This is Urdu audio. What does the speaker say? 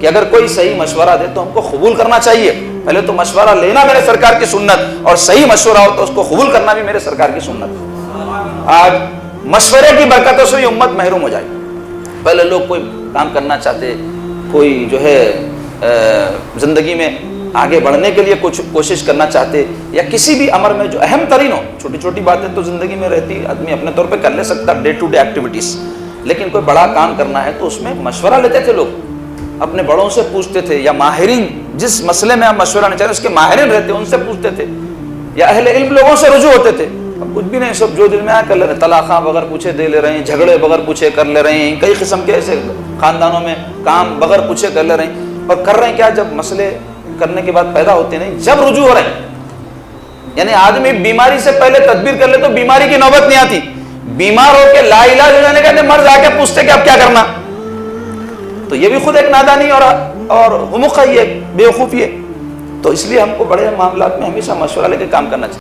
کہ اگر کوئی صحیح مشورہ دے تو ہم کو قبول کرنا چاہیے. پہلے تو مشورہ لینا میرے سرکار کی سنت، اور صحیح مشورہ ہو تو اس کو قبول کرنا بھی میرے سرکار کی سنت. آج مشورے کی برکتوں سے بھی امت محروم ہو جائے. پہلے لوگ کوئی کام کرنا چاہتے، کوئی جو ہے زندگی میں آگے بڑھنے کے لیے کچھ کوشش کرنا چاہتے، یا کسی بھی امر میں جو اہم ترین ہو، چھوٹی چھوٹی باتیں تو زندگی میں رہتی، آدمی اپنے طور پہ کر لے سکتا ڈے ٹو ڈے ایکٹیویٹیز، لیکن کوئی بڑا کام کرنا ہے تو اس میں مشورہ لیتے تھے لوگ، اپنے بڑوں سے پوچھتے تھے، یا ماہرین، جس مسئلے میں آپ مشورہ نہیں چاہتے اس کے ماہرین رہتے ان سے پوچھتے تھے، یا اہل علم لوگوں سے رجوع ہوتے تھے. اب کچھ بھی نہیں، سب جو دل میں آیا کر لے رہے ہیں، طلاقاں بغیر پوچھے دے لے رہے ہیں، جھگڑے بغیر پوچھے کر لے رہے ہیں، کئی قسم کے ایسے خاندانوں میں کام بغیر پوچھے کر لے رہے ہیں. اور کر رہے ہیں کیا؟ جب مسئلے کرنے کے بعد پیدا ہوتے نہیں، جب رجوع ہو رہے ہیں. یعنی آدمی بیماری سے پہلے تدبیر کر لے تو بیماری کی نوبت نہیں آتی. بیمار ہو کے لا علاج ہو جانے کا مرض آ کے پوچھتے کہ اب کیا کرنا. تو یہ بھی خود ایک نادانی اور حمقی ہے، بے وقوفی ہے. تو اس لیے ہم کو بڑے معاملات میں ہمیشہ مشورہ لے کے کام کرنا چاہیے.